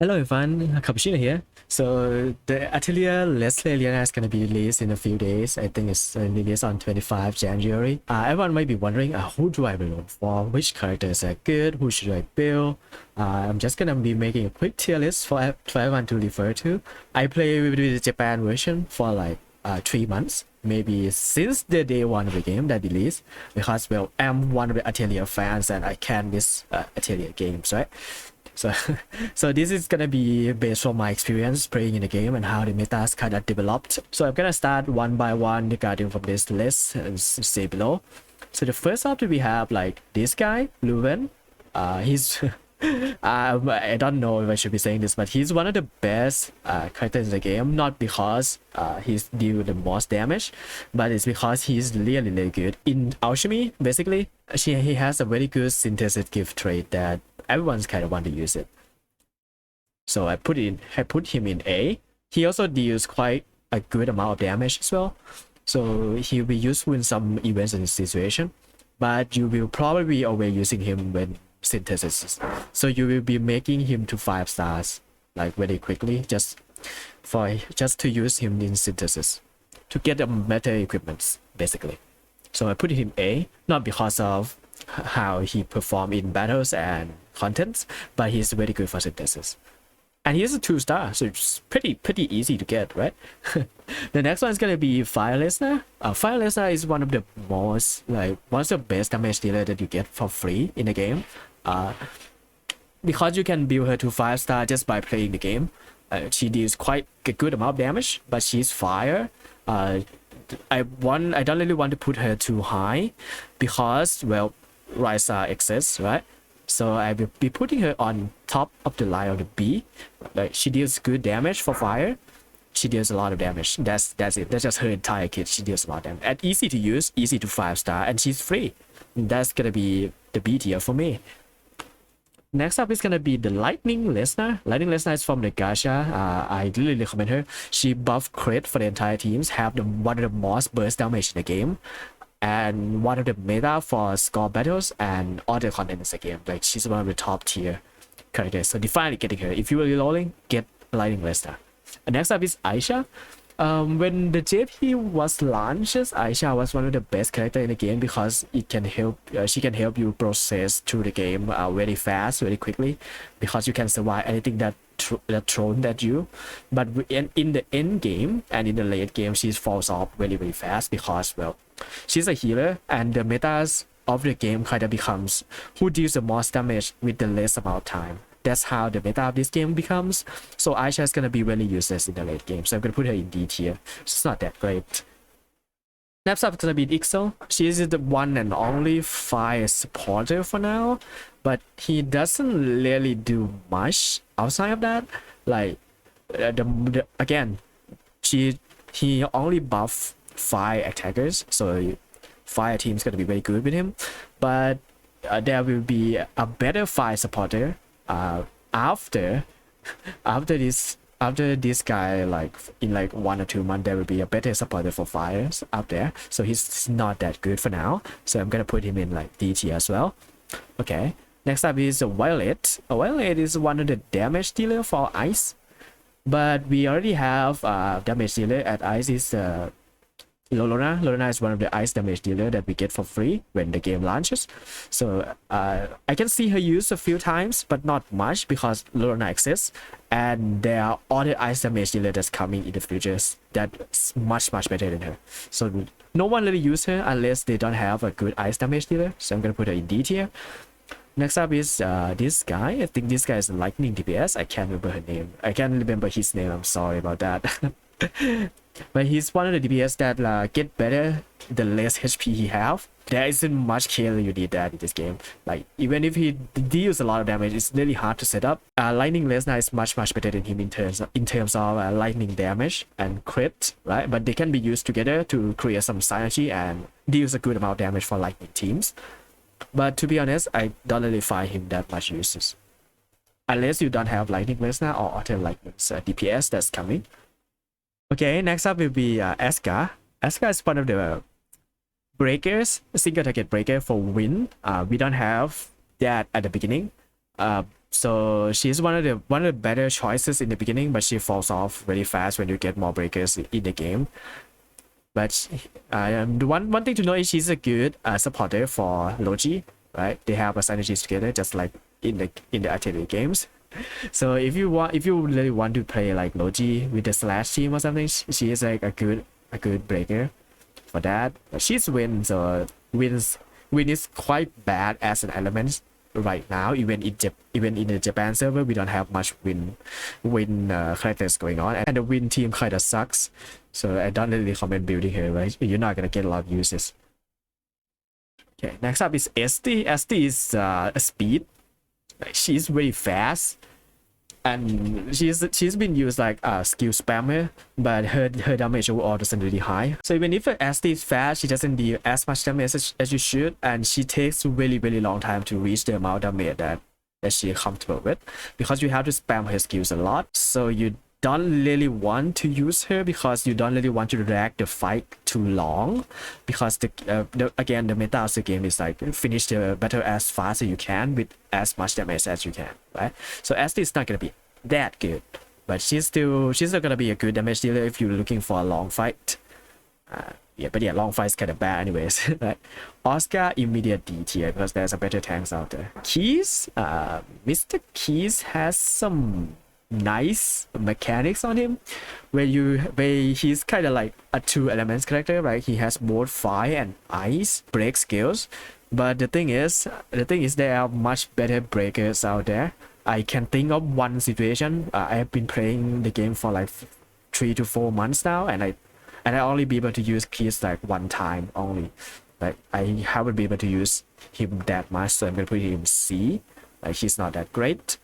Hello everyone, Cappuccino here. So the Atelier resleriana is going to be released in a few days. I think it's released on 25 January. Everyone might be wondering, who do I build for? Which characters are good? Who should I build? I'm just going to be making a quick tier list for everyone to refer to. I play with the Japan version for like 3 months, maybe since the day one of the game that released, because well, I'm one of the Atelier fans and I can't miss Atelier games, right? So, so this is gonna be based on my experience playing in the game and how the metas kind of developed. So I'm gonna start one by one regarding from this list and say below. So the first up we have like this guy, Leuven. He's I don't know if I should be saying this, but he's one of the best characters in the game. Not because he's deal the most damage, but it's because he's really good in alchemy. Basically, he has a very good synthesis gift trait that everyone's kind of want to use it. So I put him in A. He also deals quite a good amount of damage as well. So he'll be useful in some events and situation. But you will probably be always using him when synthesis. So you will be making him to 5 stars like very quickly just to use him in synthesis to get a better equipment basically. So I put him A, not because of how he performed in battles and contents, but he's very good for synthesis. And he's a 2-star, so it's pretty easy to get, right? The next one is gonna be Fire Listener. Fire Listener is one of the best damage dealer that you get for free in the game. Because you can build her to 5-star just by playing the game. She deals quite a good amount of damage, but she's fire. I don't really want to put her too high because, well, Risa exists, right? So I will be putting her on top of the line of the B. Like she deals good damage for fire. She deals a lot of damage. That's it. That's just her entire kit. She deals a lot of damage. And easy to use, easy to 5-star, and she's free. That's gonna be the B tier for me. Next up is gonna be the Lightning Listener. Lightning Listener is from the Gacha. I really recommend her. She buff crit for the entire teams, have one of the most burst damage in the game, and one of the meta for score battles and other content in the game. Like she's one of the top tier characters. So definitely getting her. If you are reloading, get Lightning Listener. And next up is Aisha. When the JP was launched, Aisha was one of the best characters in the game because it can help. She can help you process through the game very fast, very quickly, because you can survive anything that thrown at you. But in the end game and in the late game, she falls off very fast because, well, she's a healer and the metas of the game kind of becomes who deals the most damage with the less amount of time. That's how the meta of this game becomes. So Aisha is gonna be really useless in the late game. So I'm gonna put her in D tier. She's not that great. Next up is gonna be Ixo. She is the one and only fire supporter for now, but he doesn't really do much outside of that. Like again, he only buff fire attackers, so fire team's gonna be very good with him. But there will be a better fire supporter after this guy, like in like 1 or 2 months, there will be a better supporter for fires out there. So he's not that good for now. So I'm gonna put him in like D tier as well. Okay. Next up is Violet. Violet is one of the damage dealer for ice, but we already have damage dealer at ice is Lorna. Lorna is one of the ice damage dealer that we get for free when the game launches. So I can see her used a few times, but not much because Lorna exists, and there are other ice damage dealer that's coming in the future that's much better than her. So no one really use her unless they don't have a good ice damage dealer. So I'm gonna put her in D tier. Next up is this guy. I think this guy is Lightning DPS. I can't remember her name. I can't remember his name. I'm sorry about that. But he's one of the DPS that get better the less HP he have. There isn't much kill you need that in this game. Like even if he deals a lot of damage, it's really hard to set up. Lightning Lesnar is much better than him in terms of lightning damage and crit, right? But they can be used together to create some synergy and deals a good amount of damage for lightning teams. But to be honest, I don't really find him that much uses, unless you don't have Lightning Lesnar or other lightning DPS that's coming. Okay, next up will be Asuka. Asuka is one of the breakers, single target breaker for win. We don't have that at the beginning. So she's one of the better choices in the beginning, but she falls off really fast when you get more breakers in the game. But the one thing to know is she's a good supporter for Logi, right? They have a synergies together, just like in the Atelier games. So if you really want to play like Logi with the slash team or something, she is like a good breaker for that. She's win, so win is quite bad as an element right now. Even in the Japan server, we don't have much win characters going on, and the win team kind of sucks. So I don't really recommend building her, right? You're not gonna get a lot of uses. Okay, next up is SD. SD is a speed. She's very fast, and she's been used like a skill spammer, but her damage overall doesn't really high. So even if SD is fast, she doesn't deal as much damage as you should, and she takes really long time to reach the amount of damage that she's comfortable with, because you have to spam her skills a lot. So you don't really want to use her because you don't really want to drag the fight too long, because again the meta of the game is like finish the battle as fast as you can with as much damage as you can, right? So SD is not gonna be that good, but she's still gonna be a good damage dealer if you're looking for a long fight. Yeah, long fight is kind of bad anyways. Right? Oscar immediate D tier because there's a better tanks out there. Keys, Mr. Keys has some nice mechanics on him where he's kind of like a two elements character, right? He has both fire and ice break skills, but the thing is there are much better breakers out there. I can think of one situation. I have been playing the game for like 3 to 4 months now, and I only be able to use Keys like one time only. Like I haven't been able to use him that much, so I'm gonna put him C. Like he's not that great.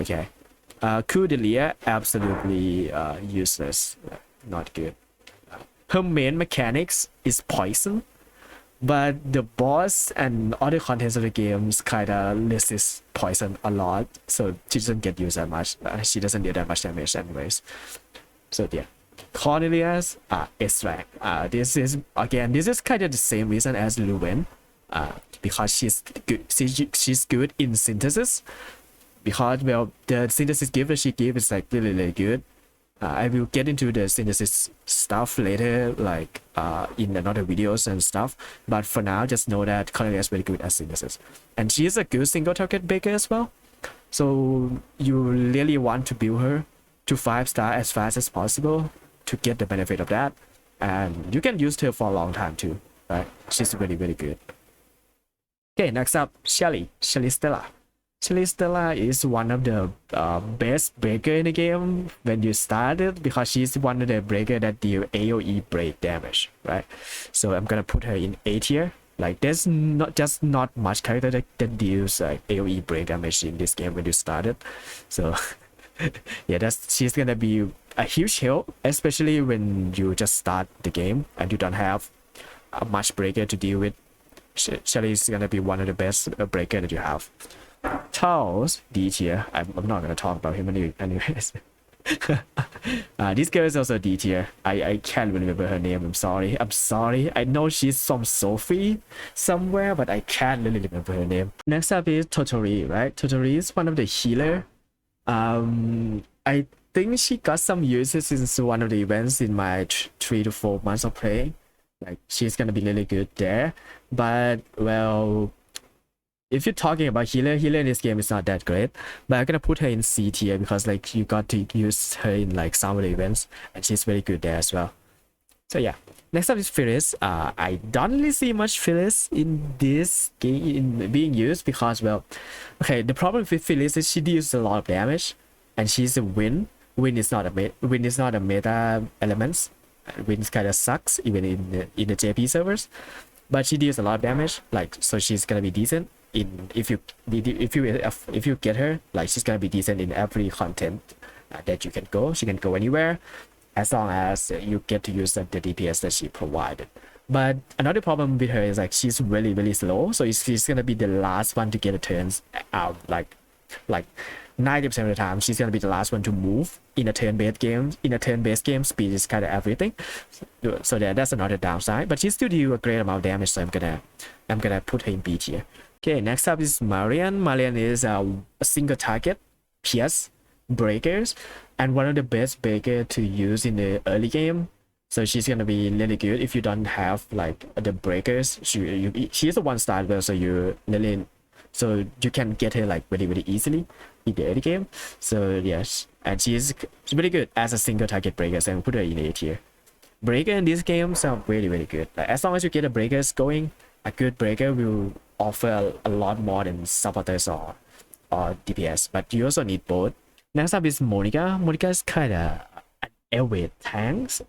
Okay. Atelier, absolutely useless, not good. Her main mechanics is poison, but the boss and other contents of the games kinda resist poison a lot, so she doesn't get used that much. She doesn't do that much damage anyways. So yeah. Cornelius, extract. This is kind of the same reason as Luwen, because she's good in synthesis. Because well, the synthesis gift that she gives is like really good. I will get into the synthesis stuff later, like in another videos and stuff. But for now, just know that Cornelia is very good at synthesis, and she is a good single target breaker as well. So you really want to build her to 5-star as fast as possible to get the benefit of that, and you can use her for a long time too. Right? She's really good. Okay, next up, Shelly Stella. Shelly Stella is one of the best breaker in the game when you start it, because she's one of the breaker that deal AoE break damage, right? So I'm gonna put her in A tier. Like there's not much character that deals like AoE break damage in this game when you start it. So yeah, she's gonna be a huge help, especially when you just start the game and you don't have much breaker to deal with. Shelly is gonna be one of the best breaker that you have. Charles D tier. I'm not gonna talk about him anyways. This girl is also D tier. I can't remember her name. I'm sorry. I know she's from Sophie somewhere, but I can't really remember her name. Next up is Totori, right? Totori is one of the healer. I think she got some uses since one of the events in my 3 to 4 months of playing. Like she's gonna be really good there, but well, if you're talking about healer in this game is not that great. But I'm gonna put her in C tier because like you got to use her in like some of the events, and she's very good there as well. So yeah, next up is Phyllis. I don't really see much Phyllis in this game being used because, well, okay, the problem with Phyllis is she deals a lot of damage, and she's a win. Win is not a meta element. Win kind of sucks even in the JP servers, but she deals a lot of damage. Like so, she's gonna be decent in if you get her. Like she's gonna be decent in every content that you can go. She can go anywhere as long as you get to use the DPS that she provided. But another problem with her is like she's really slow, so she's gonna be the last one to get a turns out. Like 90% of the time she's gonna be the last one to move in a turn-based game. In a turn-based game, speed is kind of everything. So that's another downside. But she still do a great amount of damage, so I'm gonna put her in B tier. Okay, next up is Marian. Marian is a single target PS breakers and one of the best breaker to use in the early game. So she's gonna be really good if you don't have like the breakers. She's a one-star build, so so you can get her like very easily in the early game. So yes, and she's really good as a single target breaker, so put her in A tier. Breaker in these games are really good. Like, as long as you get the breakers going, a good breaker will offer a lot more than supporters or DPS, but you also need both. Next up is Monica. Monica is kind of an airweight tanks.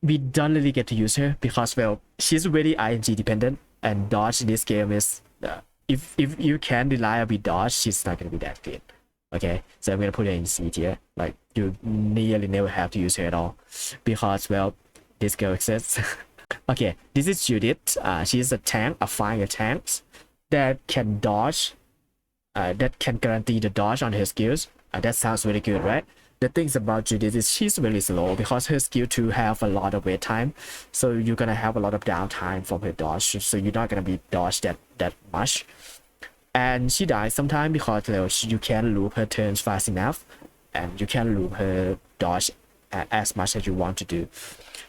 We don't really get to use her because, well, she's very ING dependent, and dodge in this game is if you can reliably dodge, she's not gonna be that good. Okay, so I'm gonna put her in C tier. Like, you nearly never have to use her at all because, well, this girl exists. Okay, this is Judith. She's a tank, a fire tank that can dodge, that can guarantee the dodge on her skills. That sounds really good, right? The things about Judith is she's really slow because her skill 2 have a lot of wait time, so you're gonna have a lot of downtime from her dodge, so you're not gonna be dodged that much. And she dies sometimes because you can loop her turns fast enough, and you can loop her dodge as much as you want to do.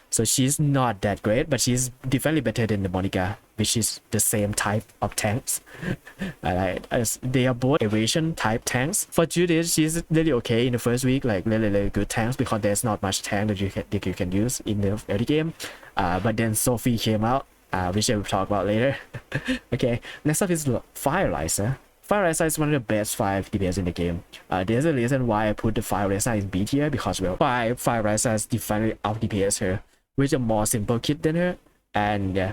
So she's not that great, but she's definitely better than the Monica, which is the same type of tanks. They are both evasion type tanks. For Judith, she's really okay in the first week, like really good tanks, because there's not much tank that you can use in the early game. But then Sophie came out, which I will talk about later. Okay, next up is Fire Riser. Fire Riser is one of the best 5 DPS in the game. There's a reason why I put the Fire Riser in B tier, because, well, Fire Riser is definitely out DPS her with a more simple kit than her, and yeah,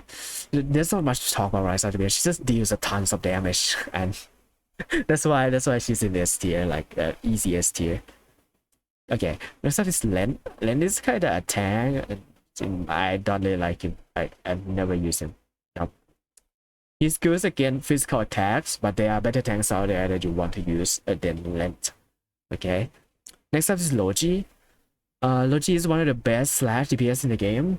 there's not much to talk about Riser DPS. She just deals a tons of damage, and that's why she's in S tier, like easy S tier. Okay, next up is Len. Len is kind of a tank. I don't really like him. I've never used him. Nope. He's good against physical attacks, but there are better tanks out there that you want to use than Len. Okay, next up is Logi. Logi is one of the best slash DPS in the game.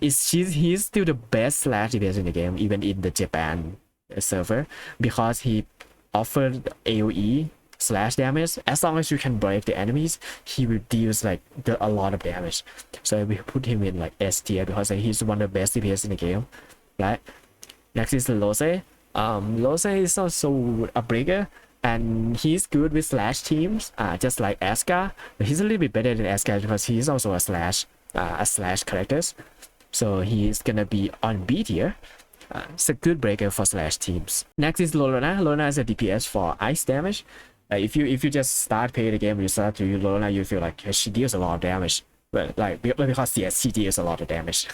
He's still the best slash DPS in the game, even in the Japan server, because he offered AoE slash damage. As long as you can break the enemies, he will deal like a lot of damage. So we put him in like S tier because he's one of the best DPS in the game, right? Next is Lose. Lose is also a breaker, and he's good with slash teams, just like Asuka. But he's a little bit better than Asuka because he's also a slash character. So he's gonna be on B tier. It's a good breaker for slash teams. Next is Lorena. Lorena is a DPS for ice damage. If you just start playing the game, you start to use Lorena, you feel like she deals a lot of damage. Well, like because yes, she deals a lot of damage,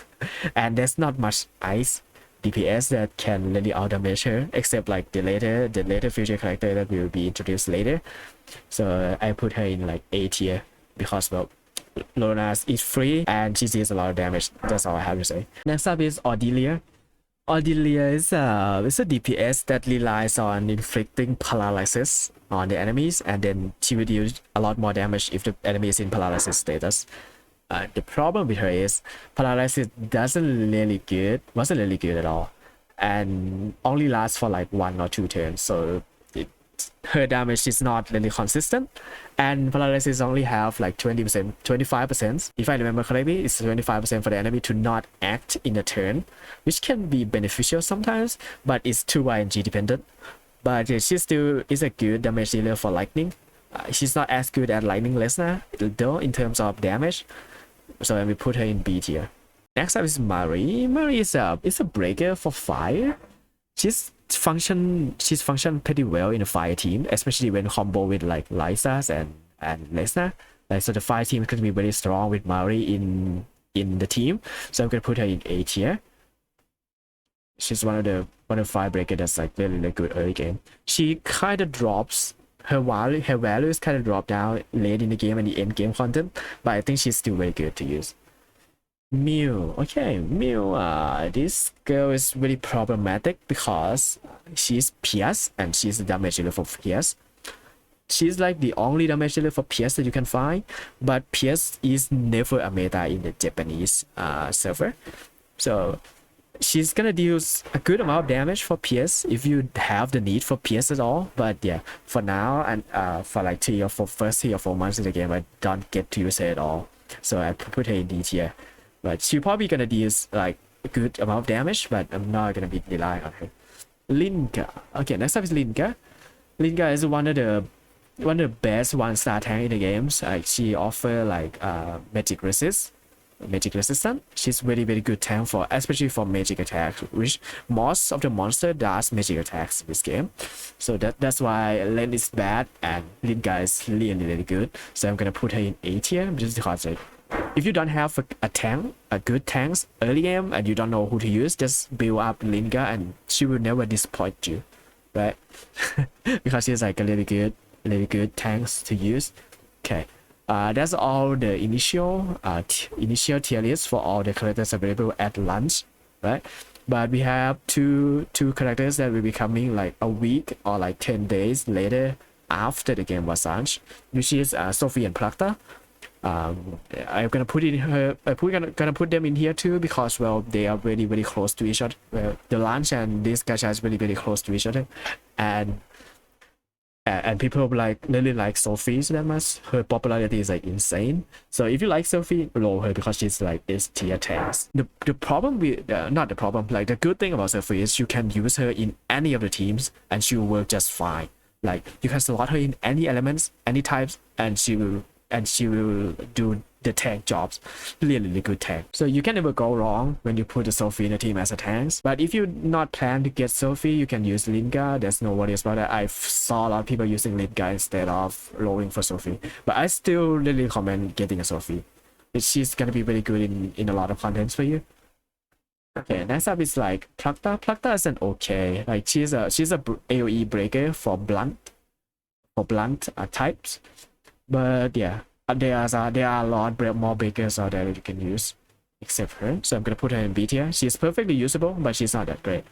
and there's not much ice DPS that can really outdamage her, except like the later future character that will be introduced later. So I put her in like A tier because, well, Lorena is free and she deals a lot of damage. That's all I have to say. Next up is Atelier. Atelier is a DPS that relies on inflicting paralysis on the enemies, and then she will deal a lot more damage if the enemy is in paralysis status. The problem with her is paralysis wasn't really good at all, and only lasts for like 1 or 2 turns. So her damage is not really consistent, and paralysis only have like 20%, 25%. If I remember correctly, it's 25% for the enemy to not act in a turn, which can be beneficial sometimes, but it's too ING dependent. But she still is a good damage dealer for lightning. She's not as good at lightning Lesnar though in terms of damage. So we put her in B tier. Next up is Marie. Marie is a breaker for fire. She's function pretty well in the fire team, especially when combo with like Lysas and Lesnar. Like, so the fire team is going to be very strong with Marie in the team. So I'm gonna put her in A tier. She's one of the fire breaker that's like really good early game. She kind of drops her value is kind of dropped down late in the game and the end game content, but I think she's still very good to use. Mew. Okay, Mew, this girl is really problematic because she's PS and she's a damage dealer for PS. She's like the only damage dealer for PS that you can find, but PS is never a meta in the Japanese server. So she's gonna deal a good amount of damage for PS if you have the need for PS at all. But yeah, for now and for like 3 or 4 months in the game, I don't get to use her at all. So I put her in D tier. But she's probably gonna deal like a good amount of damage, but I'm not gonna be relying on her. Linka. Okay, next up is Linka. Linka is one of the best 1-star tank in the games. Like she offer like magic resistance. She's very good tank for, especially for magic attacks, which most of the monster does magic attacks in this game. So that's why Len is bad and Linka is really good. So I'm gonna put her in A tier just because like, if you don't have a good tanks early game and you don't know who to use, just build up Linka and she will never disappoint you, right? Because she's like a really good tanks to use. Okay. That's all the initial tier list for all the characters available at launch, right? But we have two characters that will be coming like a week or like 10 days later after the game was launched, which is Sophie and Plakta. I'm gonna put gonna put them in here too because well they are very close to each other. Well, the launch and this gacha is very close to each other, and people really like Sophie so that much. Her popularity is like insane. So if you like Sophie, roll her because she's like this tier tanks. The problem with not the problem, like the good thing about Sophie is you can use her in any of the teams and she will work just fine. Like you can slot her in any elements, any types, and she will do the tank jobs. Really good tank. So you can never go wrong when you put the Sophie in a team as a tank. But if you not plan to get Sophie, you can use Linka. There's no worries about that. I saw a lot of people using Linka instead of rolling for Sophie. But I still really recommend getting a Sophie. She's gonna be very good in a lot of contents for you. Okay, next up is like Plakta. Plakta is an okay. Like she's a AoE breaker for blunt types. But yeah, there are a lot more breakers out there that you can use, except her. So I'm gonna put her in B tier. She's perfectly usable, but she's not that great.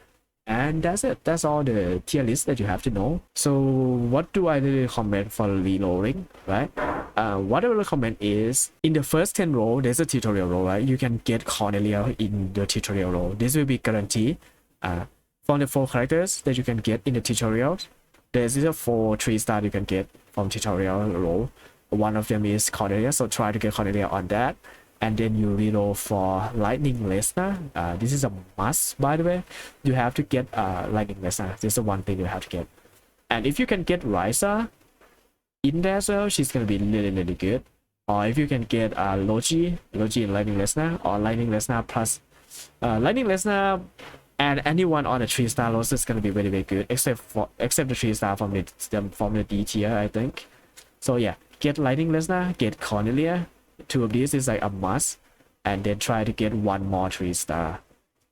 And that's it. That's all the tier list that you have to know. So what do I really recommend for reloading, right? What I will recommend is in the first 10 row, there's a tutorial row, right? You can get Cornelia in the tutorial row. This will be guaranteed. From the 4 characters that you can get in the tutorials, there's a 4 3-star you can get from tutorial row. One of them is Cornelia, so try to get Cornelia on that. And then you reload for Lightning Lesnar. This is a must, by the way. You have to get Lightning Lesnar. This is the one thing you have to get. And if you can get Ryza in there as well, she's gonna be really good. Or if you can get Logi and Lightning Lesnar, or Lightning Lesnar plus Lightning Lesnar and anyone on a 3-star roster is gonna be very good, except the 3-star from the D tier, I think. So yeah, get Lightning Lesnar, get Cornelia. 2 of these is like a must, and then try to get 1 more 3-star,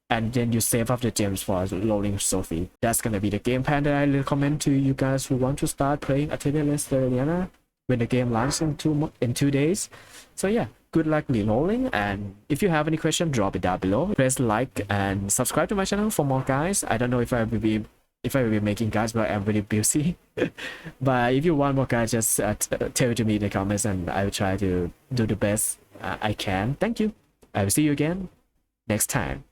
and then you save up the gems for rolling Sophie. That's gonna be the game plan that I recommend to you guys who want to start playing Atelier resleriana when the game launches in 2 days. So yeah, good luck rerolling, and if you have any question, drop it down below. Press like and subscribe to my channel for more guys. I don't know if I will be making guides, but I'm really busy. But if you want more guides, just tell it to me in the comments and I will try to do the best I can. Thank you. I will see you again next time.